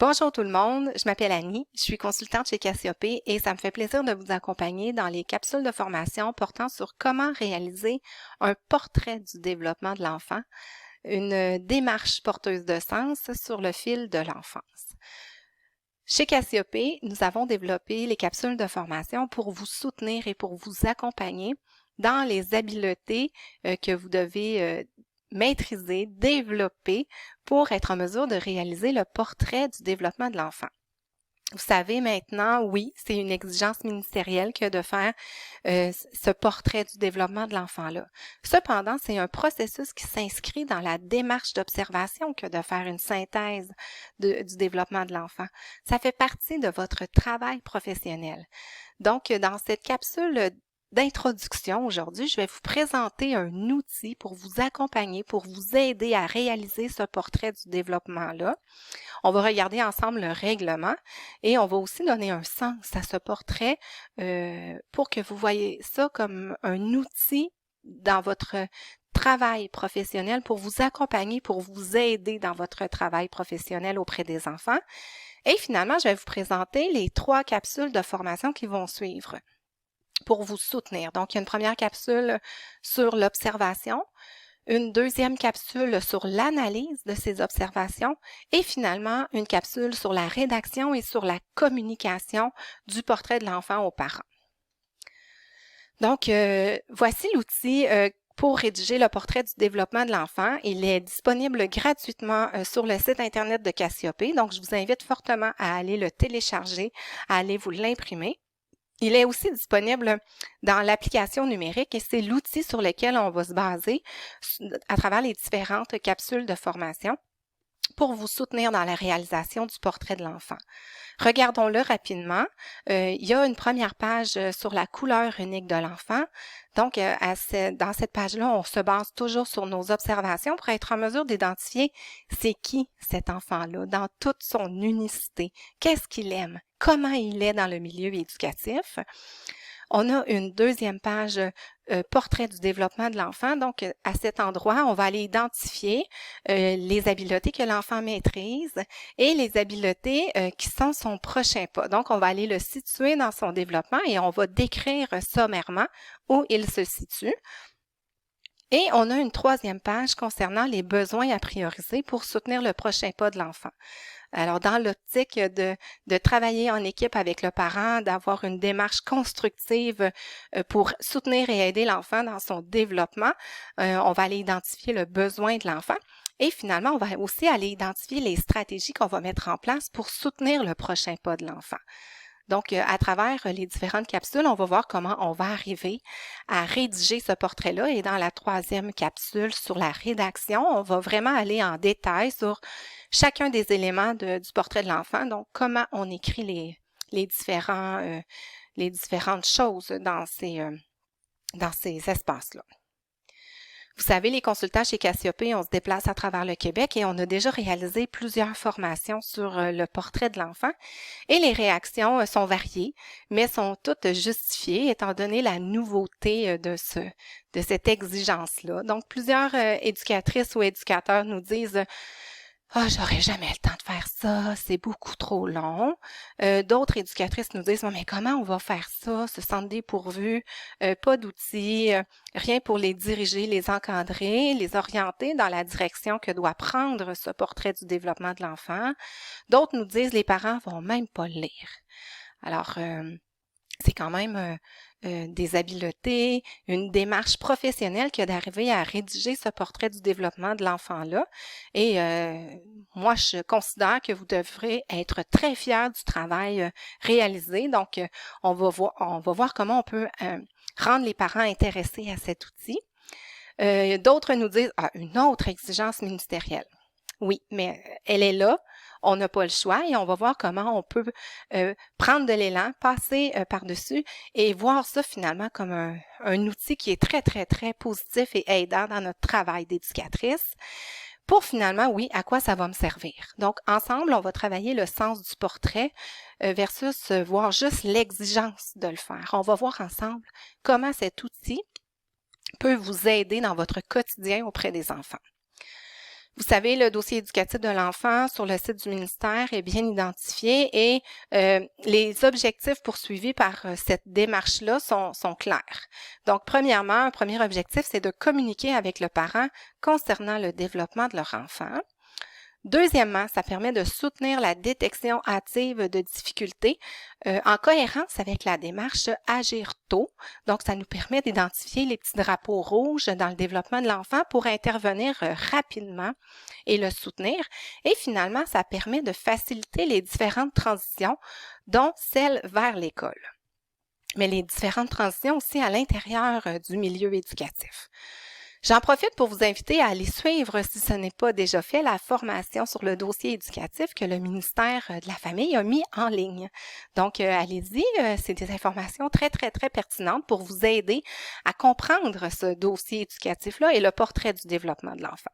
Bonjour tout le monde, je m'appelle Annie, je suis consultante chez Cassiopée et ça me fait plaisir de vous accompagner dans les capsules de formation portant sur comment réaliser un portrait du développement de l'enfant, une démarche porteuse de sens sur le fil de l'enfance. Chez Cassiopée, nous avons développé les capsules de formation pour vous soutenir et pour vous accompagner dans les habiletés que vous devez maîtriser, développer pour être en mesure de réaliser le portrait du développement de l'enfant. Vous savez maintenant, oui, c'est une exigence ministérielle que de faire ce portrait du développement de l'enfant-là. Cependant, c'est un processus qui s'inscrit dans la démarche d'observation que de faire une synthèse du développement de l'enfant. Ça fait partie de votre travail professionnel. Donc, dans cette capsule d'introduction aujourd'hui, je vais vous présenter un outil pour vous accompagner, pour vous aider à réaliser ce portrait du développement-là. On va regarder ensemble le règlement et on va aussi donner un sens à ce portrait pour que vous voyez ça comme un outil dans votre travail professionnel pour vous accompagner, pour vous aider dans votre travail professionnel auprès des enfants. Et finalement, je vais vous présenter les 3 capsules de formation qui vont suivre pour vous soutenir. Donc, il y a une première capsule sur l'observation, une deuxième capsule sur l'analyse de ces observations et finalement une capsule sur la rédaction et sur la communication du portrait de l'enfant aux parents. Donc, voici l'outil pour rédiger le portrait du développement de l'enfant. Il est disponible gratuitement sur le site Internet de Cassiopée. Donc, je vous invite fortement à aller le télécharger, à aller vous l'imprimer. Il est aussi disponible dans l'application numérique et c'est l'outil sur lequel on va se baser à travers les différentes capsules de formation pour vous soutenir dans la réalisation du portrait de l'enfant. Regardons-le rapidement. Il y a une première page sur la couleur unique de l'enfant. Donc, dans cette page-là, on se base toujours sur nos observations pour être en mesure d'identifier c'est qui cet enfant-là dans toute son unicité. Qu'est-ce qu'il aime? Comment il est dans le milieu éducatif? On a une deuxième page portrait du développement de l'enfant. Donc, à cet endroit, on va aller identifier les habiletés que l'enfant maîtrise et les habiletés qui sont son prochain pas. Donc, on va aller le situer dans son développement et on va décrire sommairement où il se situe. Et on a une troisième page concernant les besoins à prioriser pour soutenir le prochain pas de l'enfant. Alors, dans l'optique de travailler en équipe avec le parent, d'avoir une démarche constructive pour soutenir et aider l'enfant dans son développement, on va aller identifier le besoin de l'enfant. Et finalement, on va aussi aller identifier les stratégies qu'on va mettre en place pour soutenir le prochain pas de l'enfant. Donc, à travers les différentes capsules, on va voir comment on va arriver à rédiger ce portrait-là. Et dans la troisième capsule sur la rédaction, on va vraiment aller en détail sur chacun des éléments du portrait de l'enfant. Donc, comment on écrit les différentes choses dans ces espaces-là. Vous savez, les consultants chez Cassiopée, on se déplace à travers le Québec et on a déjà réalisé plusieurs formations sur le portrait de l'enfant et les réactions sont variées, mais sont toutes justifiées étant donné la nouveauté de cette exigence-là. Donc, plusieurs éducatrices ou éducateurs nous disent « Ah, j'aurais jamais le temps de faire ça, c'est beaucoup trop long. » D'autres éducatrices nous disent « Mais comment on va faire ça, se sentent dépourvues, pas d'outils, rien pour les diriger, les encadrer, les orienter dans la direction que doit prendre ce portrait du développement de l'enfant. » D'autres nous disent « Les parents vont même pas le lire. » Alors, c'est quand même des habiletés, une démarche professionnelle que d'arriver à rédiger ce portrait du développement de l'enfant-là. Et moi, je considère que vous devrez être très fiers du travail réalisé. Donc, on va voir comment on peut rendre les parents intéressés à cet outil. D'autres nous disent une autre exigence ministérielle. Oui, mais elle est là. On n'a pas le choix et on va voir comment on peut prendre de l'élan, passer par-dessus et voir ça finalement comme un outil qui est très, très, très positif et aidant dans notre travail d'éducatrice pour finalement, oui, à quoi ça va me servir. Donc, ensemble, on va travailler le sens du portrait versus voir juste l'exigence de le faire. On va voir ensemble comment cet outil peut vous aider dans votre quotidien auprès des enfants. Vous savez, le dossier éducatif de l'enfant sur le site du ministère est bien identifié et les objectifs poursuivis par cette démarche-là sont clairs. Donc, premièrement, un premier objectif, c'est de communiquer avec le parent concernant le développement de leur enfant. Deuxièmement, ça permet de soutenir la détection hâtive de difficultés en cohérence avec la démarche Agir tôt. Donc, ça nous permet d'identifier les petits drapeaux rouges dans le développement de l'enfant pour intervenir rapidement et le soutenir. Et finalement, ça permet de faciliter les différentes transitions, dont celle vers l'école. Mais les différentes transitions aussi à l'intérieur du milieu éducatif. J'en profite pour vous inviter à aller suivre, si ce n'est pas déjà fait, la formation sur le dossier éducatif que le ministère de la Famille a mis en ligne. Donc, allez-y, c'est des informations très pertinentes pour vous aider à comprendre ce dossier éducatif-là et le portrait du développement de l'enfant.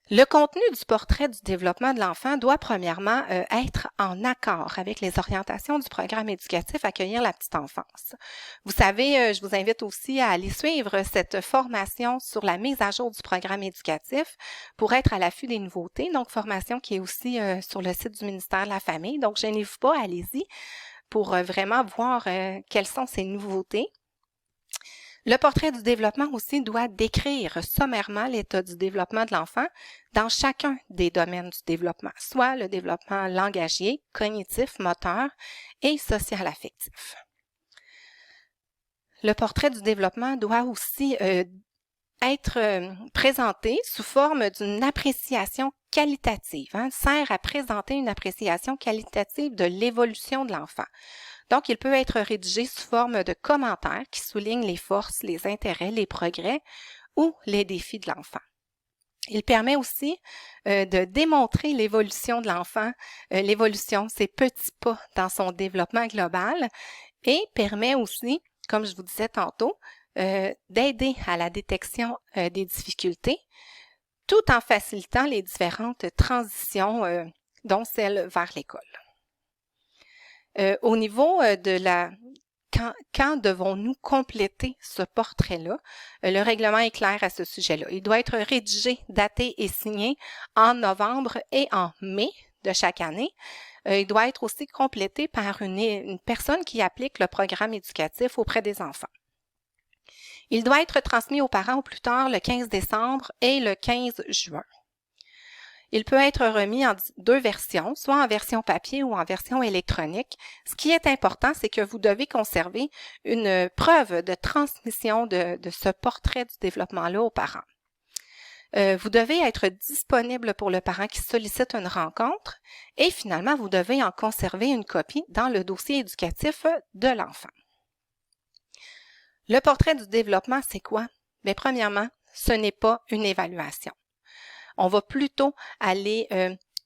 Le contenu du portrait du développement de l'enfant doit premièrement être en accord avec les orientations du programme éducatif Accueillir la petite enfance. Vous savez, je vous invite aussi à aller suivre cette formation sur la mise à jour du programme éducatif pour être à l'affût des nouveautés. Donc, formation qui est aussi sur le site du ministère de la Famille. Donc, gênez-vous pas, allez-y pour vraiment voir quelles sont ces nouveautés. Le portrait du développement aussi doit décrire sommairement l'état du développement de l'enfant dans chacun des domaines du développement, soit le développement langagier, cognitif, moteur et social-affectif. Le portrait du développement doit aussi être présenté sous forme d'une appréciation qualitative, sert à présenter une appréciation qualitative de l'évolution de l'enfant. Donc, il peut être rédigé sous forme de commentaires qui soulignent les forces, les intérêts, les progrès ou les défis de l'enfant. Il permet aussi de démontrer l'évolution de l'enfant, l'évolution, ses petits pas dans son développement global et permet aussi, comme je vous disais tantôt, d'aider à la détection des difficultés tout en facilitant les différentes transitions, dont celle vers l'école. Au niveau de quand devons-nous compléter ce portrait-là? Le règlement est clair à ce sujet-là. Il doit être rédigé, daté et signé en novembre et en mai de chaque année. Il doit être aussi complété par une personne qui applique le programme éducatif auprès des enfants. Il doit être transmis aux parents au plus tard le 15 décembre et le 15 juin. Il peut être remis en 2 versions, soit en version papier ou en version électronique. Ce qui est important, c'est que vous devez conserver une preuve de transmission de ce portrait du développement-là aux parents. Vous devez être disponible pour le parent qui sollicite une rencontre et finalement, vous devez en conserver une copie dans le dossier éducatif de l'enfant. Le portrait du développement, c'est quoi? Bien, premièrement, ce n'est pas une évaluation. On va plutôt aller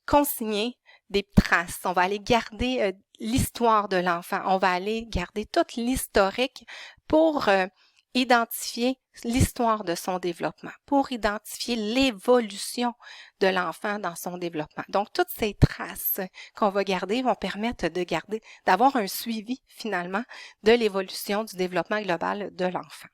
consigner des traces. On va aller garder l'histoire de l'enfant. On va aller garder toute l'historique pour identifier l'histoire de son développement, pour identifier l'évolution de l'enfant dans son développement. Donc, toutes ces traces qu'on va garder vont permettre d'avoir un suivi finalement de l'évolution du développement global de l'enfant.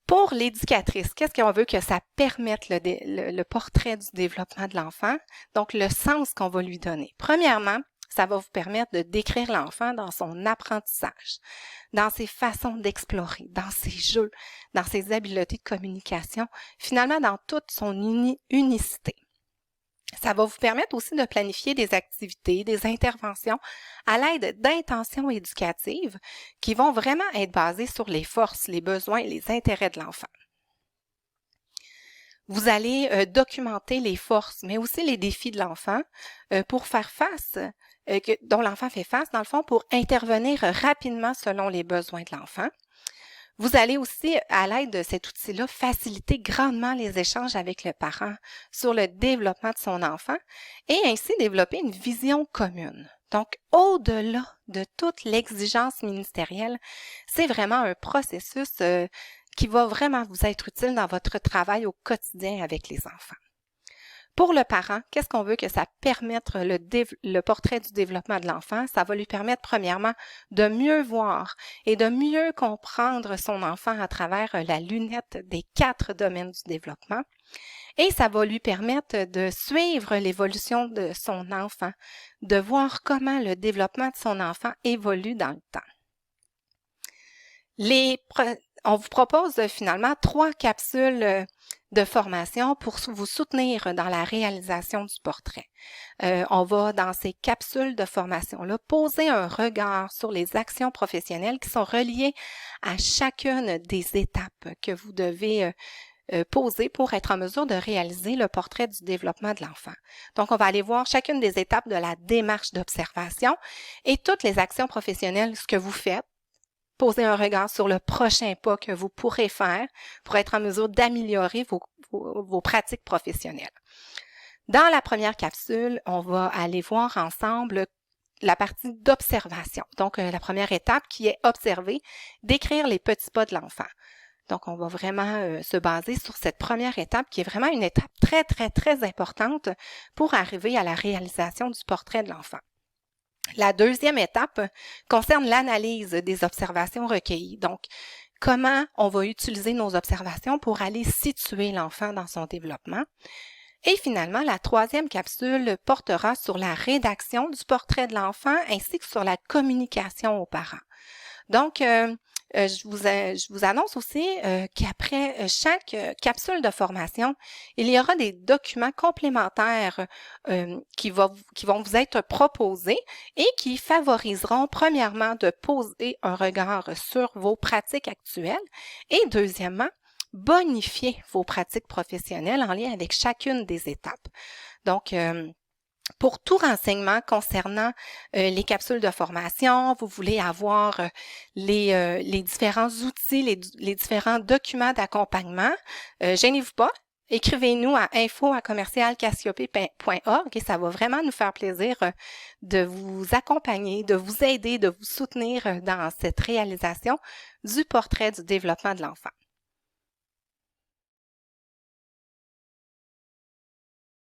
Pour l'éducatrice, qu'est-ce qu'on veut que ça permette le portrait du développement de l'enfant? Donc, le sens qu'on va lui donner. Premièrement, ça va vous permettre de décrire l'enfant dans son apprentissage, dans ses façons d'explorer, dans ses jeux, dans ses habiletés de communication, finalement dans toute son unicité. Ça va vous permettre aussi de planifier des activités, des interventions à l'aide d'intentions éducatives qui vont vraiment être basées sur les forces, les besoins et les intérêts de l'enfant. Vous allez documenter les forces, mais aussi les défis de l'enfant pour faire face, dont l'enfant fait face, dans le fond, pour intervenir rapidement selon les besoins de l'enfant. Vous allez aussi, à l'aide de cet outil-là, faciliter grandement les échanges avec le parent sur le développement de son enfant et ainsi développer une vision commune. Donc, au-delà de toute l'exigence ministérielle, c'est vraiment un processus qui va vraiment vous être utile dans votre travail au quotidien avec les enfants. Pour le parent, qu'est-ce qu'on veut que ça permette le portrait du développement de l'enfant? Ça va lui permettre premièrement de mieux voir et de mieux comprendre son enfant à travers la lunette des 4 domaines du développement. et ça va lui permettre de suivre l'évolution de son enfant, de voir comment le développement de son enfant évolue dans le temps. On vous propose finalement 3 capsules de formation pour vous soutenir dans la réalisation du portrait. On va, dans ces capsules de formation-là, poser un regard sur les actions professionnelles qui sont reliées à chacune des étapes que vous devez poser pour être en mesure de réaliser le portrait du développement de l'enfant. Donc, on va aller voir chacune des étapes de la démarche d'observation et toutes les actions professionnelles, ce que vous faites. Poser un regard sur le prochain pas que vous pourrez faire pour être en mesure d'améliorer vos pratiques professionnelles. Dans la première capsule, on va aller voir ensemble la partie d'observation. Donc, la première étape qui est observer, décrire les petits pas de l'enfant. Donc, on va vraiment se baser sur cette première étape qui est vraiment une étape très, très, très importante pour arriver à la réalisation du portrait de l'enfant. La deuxième étape concerne l'analyse des observations recueillies. Donc, comment on va utiliser nos observations pour aller situer l'enfant dans son développement. Et finalement, la troisième capsule portera sur la rédaction du portrait de l'enfant ainsi que sur la communication aux parents. Donc, je vous annonce aussi qu'après chaque capsule de formation, il y aura des documents complémentaires qui vont vous être proposés et qui favoriseront premièrement de poser un regard sur vos pratiques actuelles et deuxièmement, bonifier vos pratiques professionnelles en lien avec chacune des étapes. Donc, pour tout renseignement concernant les capsules de formation, vous voulez avoir les différents outils, les différents documents d'accompagnement, gênez-vous pas, écrivez-nous à info@commercialcassiope.org et ça va vraiment nous faire plaisir de vous accompagner, de vous aider, de vous soutenir dans cette réalisation du portrait du développement de l'enfant.